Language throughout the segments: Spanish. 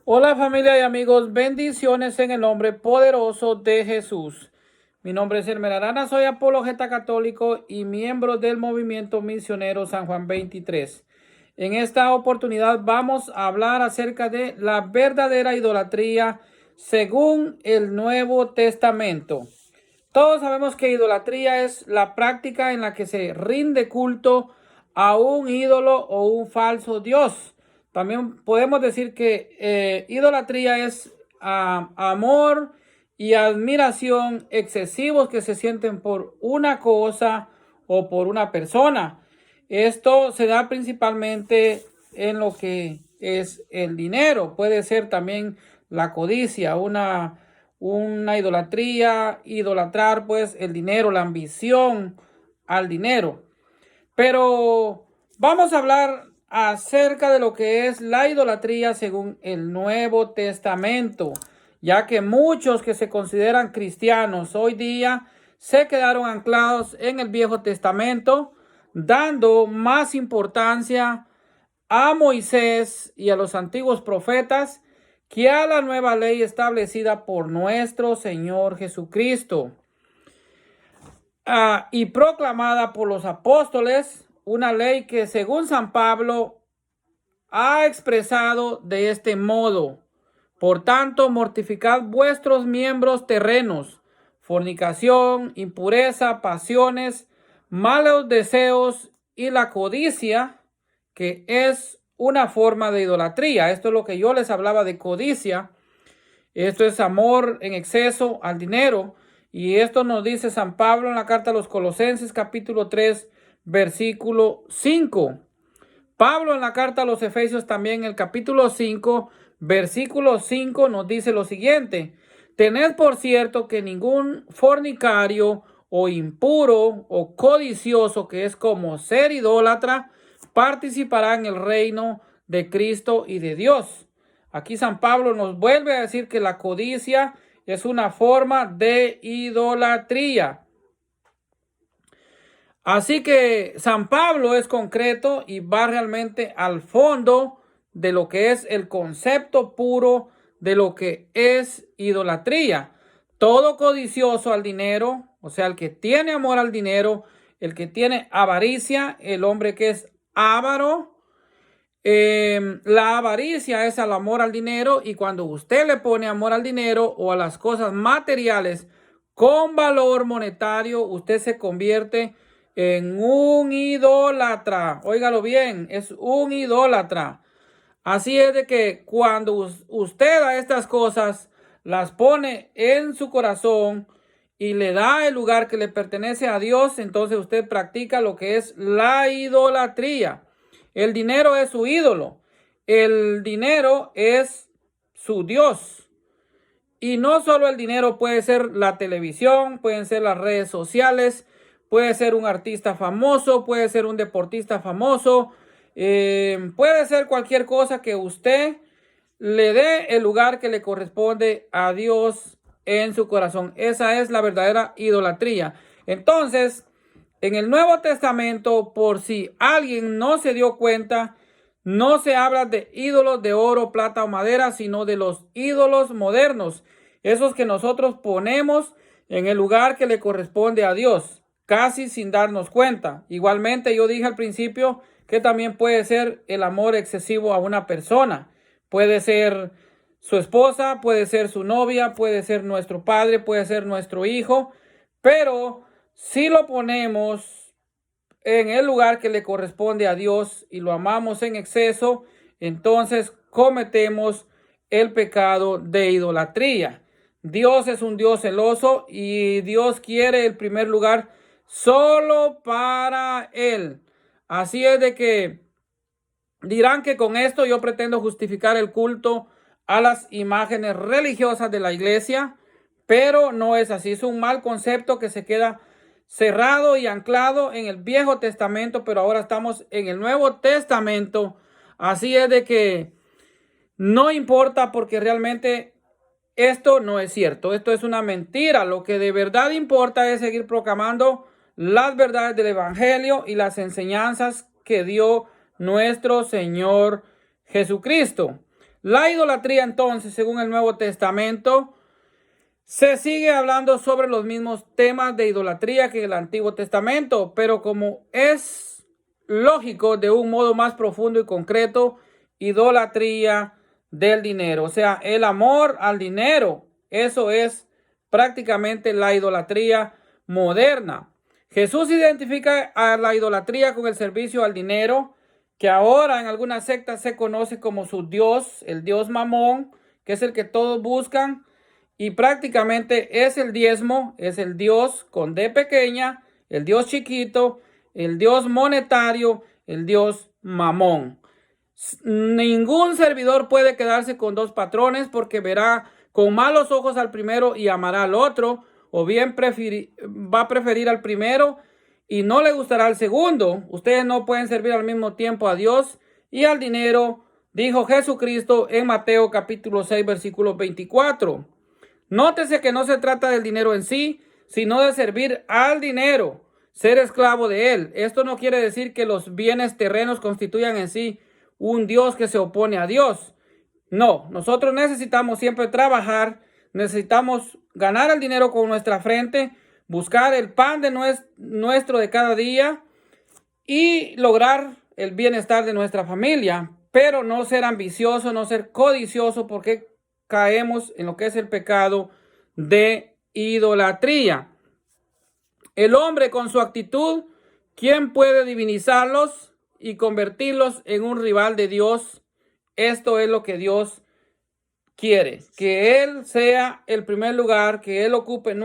Hola familia y amigos, bendiciones en el nombre poderoso de Jesús. Mi nombre es Elmer Arana, soy apologeta católico y miembro del movimiento misionero San Juan 23. En esta oportunidad vamos a hablar acerca de la verdadera idolatría según el Nuevo Testamento. Todos sabemos que idolatría es la práctica en la que se rinde culto a un ídolo o un falso dios. También podemos decir que idolatría es amor y admiración excesivos que se sienten por una cosa o por una persona. Esto se da principalmente en lo que es el dinero. Puede ser también la codicia, una idolatría, idolatrar pues el dinero, la ambición al dinero. Pero vamos a hablar acerca de lo que es la idolatría según el Nuevo Testamento, ya que muchos que se consideran cristianos hoy día se quedaron anclados en el Viejo Testamento, dando más importancia a Moisés y a los antiguos profetas que a la nueva ley establecida por nuestro Señor Jesucristo y proclamada por los apóstoles, una ley que según San Pablo ha expresado de este modo: por tanto, mortificad vuestros miembros terrenos, fornicación, impureza, pasiones, malos deseos y la codicia, que es una forma de idolatría. Esto es lo que yo les hablaba de codicia. Esto es amor en exceso al dinero. Y esto nos dice San Pablo en la carta a los Colosenses capítulo 3, versículo 5. Pablo en la carta a los Efesios también, el capítulo 5, versículo 5, nos dice lo siguiente: tened por cierto que ningún fornicario o impuro o codicioso, que es como ser idólatra, participará en el reino de Cristo y de Dios. Aquí San Pablo nos vuelve a decir que la codicia es una forma de idolatría. Así que San Pablo es concreto y va realmente al fondo de lo que es el concepto puro de lo que es idolatría. Todo codicioso al dinero, o sea, el que tiene amor al dinero, el que tiene avaricia, el hombre que es avaro. La avaricia es al amor al dinero, y cuando usted le pone amor al dinero o a las cosas materiales con valor monetario, usted se convierte en un idólatra. Óigalo bien, es un idólatra. Así es de que cuando usted a estas cosas las pone en su corazón y le da el lugar que le pertenece a Dios, entonces usted practica lo que es la idolatría. El dinero es su ídolo. El dinero es su Dios. Y no solo el dinero, puede ser la televisión, pueden ser las redes sociales, puede ser un artista famoso, puede ser un deportista famoso, puede ser cualquier cosa que usted le dé el lugar que le corresponde a Dios en su corazón. Esa es la verdadera idolatría. Entonces, en el Nuevo Testamento, por si alguien no se dio cuenta, no se habla de ídolos de oro, plata o madera, sino de los ídolos modernos, esos que nosotros ponemos en el lugar que le corresponde a Dios, casi sin darnos cuenta. Igualmente, yo dije al principio que también puede ser el amor excesivo a una persona. Puede ser su esposa, puede ser su novia, puede ser nuestro padre, puede ser nuestro hijo, pero si lo ponemos en el lugar que le corresponde a Dios y lo amamos en exceso, entonces cometemos el pecado de idolatría. Dios es un Dios celoso y Dios quiere el primer lugar solo para Él. Así es de que dirán que con esto yo pretendo justificar el culto a las imágenes religiosas de la iglesia, pero no es así. Es un mal concepto que se queda cerrado y anclado en el Viejo Testamento, pero ahora estamos en el Nuevo Testamento. Así es de que no importa, porque realmente esto no es cierto. Esto es una mentira. Lo que de verdad importa es seguir proclamando las verdades del Evangelio y las enseñanzas que dio nuestro Señor Jesucristo. La idolatría, entonces, según el Nuevo Testamento, se sigue hablando sobre los mismos temas de idolatría que en el Antiguo Testamento, pero como es lógico, de un modo más profundo y concreto, idolatría del dinero, o sea, el amor al dinero. Eso es prácticamente la idolatría moderna. Jesús identifica a la idolatría con el servicio al dinero, que ahora en algunas sectas se conoce como su dios, el dios Mamón, que es el que todos buscan, y prácticamente es el diezmo, es el dios con D pequeña, el dios chiquito, el dios monetario, el dios Mamón. Ningún servidor puede quedarse con dos patrones, porque verá con malos ojos al primero y amará al otro, o bien va a preferir al primero y no le gustará al segundo. Ustedes no pueden servir al mismo tiempo a Dios y al dinero, dijo Jesucristo en Mateo capítulo 6, versículo 24. Nótese que no se trata del dinero en sí, sino de servir al dinero, ser esclavo de él. Esto no quiere decir que los bienes terrenos constituyan en sí un Dios que se opone a Dios. No, nosotros necesitamos siempre trabajar, necesitamos ganar el dinero con nuestra frente, buscar el pan de nuestro de cada día y lograr el bienestar de nuestra familia, pero no ser ambicioso, no ser codicioso, porque caemos en lo que es el pecado de idolatría. El hombre con su actitud, ¿quién puede divinizarlos y convertirlos en un rival de Dios? Esto es lo que Dios quiere, que Él sea el primer lugar, que Él ocupe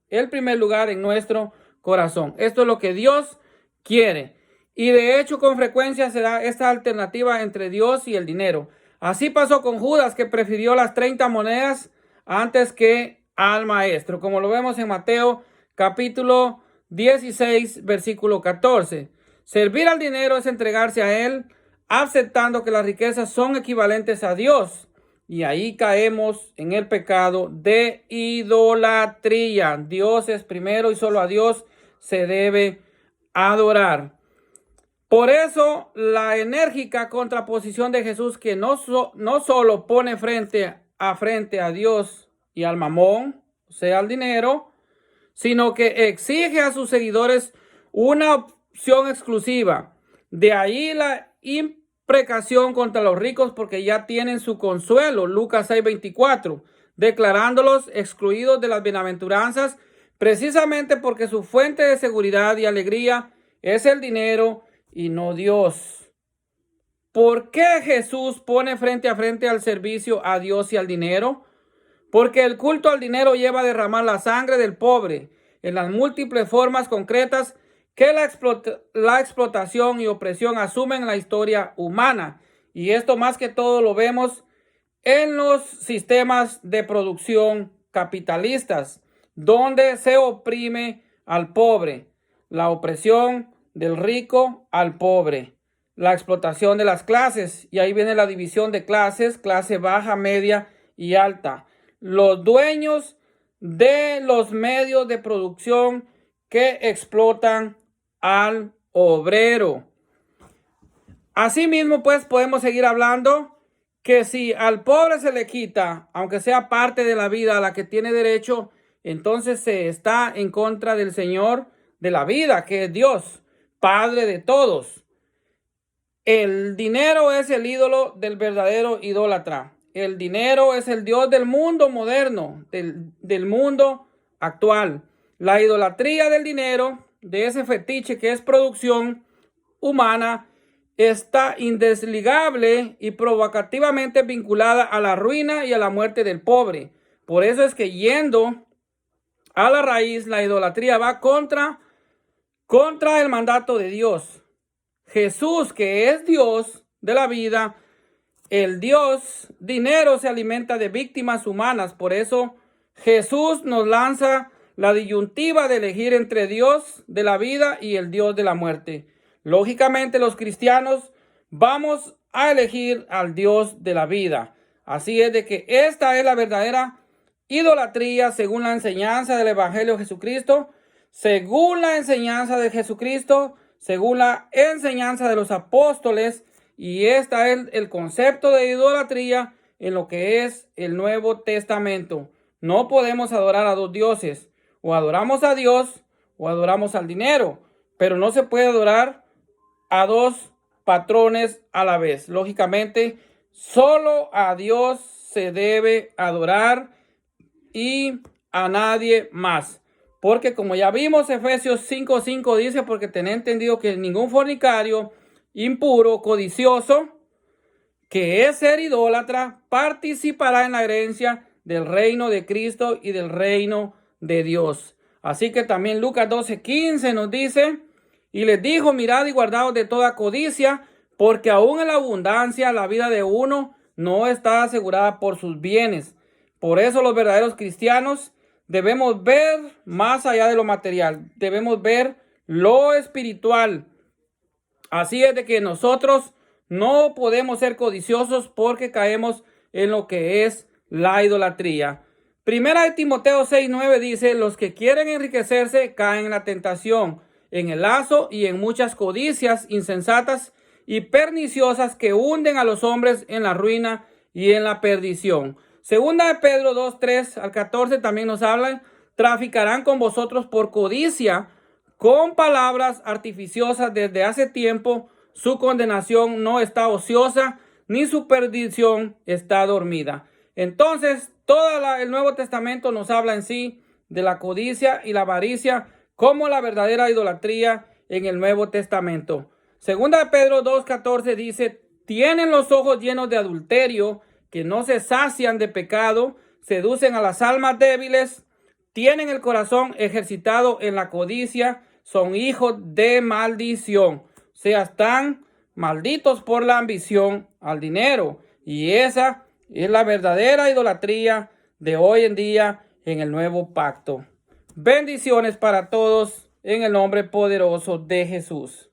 el primer lugar en nuestro corazón. Esto es lo que Dios quiere. Y de hecho, con frecuencia se da esta alternativa entre Dios y el dinero. Así pasó con Judas, que prefirió las 30 monedas antes que al maestro, como lo vemos en Mateo capítulo 16, versículo 14. Servir al dinero es entregarse a él, aceptando que las riquezas son equivalentes a Dios. Y ahí caemos en el pecado de idolatría. Dios es primero y solo a Dios se debe adorar. Por eso la enérgica contraposición de Jesús, que no solo pone frente a Dios y al mamón, o sea, al dinero, sino que exige a sus seguidores una opción exclusiva. De ahí la imprecación contra los ricos, porque ya tienen su consuelo, Lucas 6:24, declarándolos excluidos de las bienaventuranzas, precisamente porque su fuente de seguridad y alegría es el dinero y no Dios. ¿Por qué Jesús pone frente a frente al servicio a Dios y al dinero? Porque el culto al dinero lleva a derramar la sangre del pobre en las múltiples formas concretas que la explotación y opresión asumen en la historia humana. Y esto más que todo lo vemos en los sistemas de producción capitalistas, donde se oprime al pobre, la opresión del rico al pobre, la explotación de las clases, y ahí viene la división de clases, clase baja, media y alta. Los dueños de los medios de producción que explotan al obrero. Asimismo, pues podemos seguir hablando que si al pobre se le quita, aunque sea parte de la vida a la que tiene derecho, entonces se está en contra del Señor de la vida, que es Dios, Padre de todos. El dinero es el ídolo del verdadero idólatra. El dinero es el Dios del mundo moderno, del mundo actual. La idolatría del dinero, de ese fetiche que es producción humana, está indesligable y provocativamente vinculada a la ruina y a la muerte del pobre. Por eso es que, yendo a la raíz, la idolatría va contra el mandato de Dios. Jesús, que es Dios de la vida, el Dios dinero, se alimenta de víctimas humanas. Por eso Jesús nos lanza la disyuntiva de elegir entre Dios de la vida y el Dios de la muerte. Lógicamente, los cristianos vamos a elegir al Dios de la vida. Así es de que esta es la verdadera idolatría según la enseñanza del Evangelio de Jesucristo, según la enseñanza de Jesucristo, según la enseñanza de los apóstoles y este es el concepto de idolatría en lo que es el Nuevo Testamento. No podemos adorar a dos dioses. O adoramos a Dios o adoramos al dinero. Pero no se puede adorar a dos patrones a la vez. Lógicamente, solo a Dios se debe adorar y a nadie más. Porque como ya vimos, Efesios 5:5 dice, porque tened entendido que ningún fornicario, impuro, codicioso, que es ser idólatra, participará en la herencia del reino de Cristo y del reino de Dios. Así que también Lucas 12:15 nos dice, y les dijo, mirad y guardaos de toda codicia, porque aún en la abundancia la vida de uno no está asegurada por sus bienes. Por eso los verdaderos cristianos debemos ver más allá de lo material, debemos ver lo espiritual. Así es de que nosotros no podemos ser codiciosos porque caemos en lo que es la idolatría. Primera de Timoteo 6:9 dice, los que quieren enriquecerse caen en la tentación, en el lazo y en muchas codicias insensatas y perniciosas que hunden a los hombres en la ruina y en la perdición. Segunda de Pedro 2:3-14 también nos habla, traficarán con vosotros por codicia, con palabras artificiosas desde hace tiempo. Su condenación no está ociosa, ni su perdición está dormida. Entonces, todo el Nuevo Testamento nos habla en sí de la codicia y la avaricia como la verdadera idolatría en el Nuevo Testamento. Segunda de Pedro 2:14 dice, tienen los ojos llenos de adulterio, que no se sacian de pecado, seducen a las almas débiles, tienen el corazón ejercitado en la codicia, son hijos de maldición. O sea, están malditos por la ambición al dinero. Y esa es la verdadera idolatría de hoy en día en el nuevo pacto. Bendiciones para todos en el nombre poderoso de Jesús.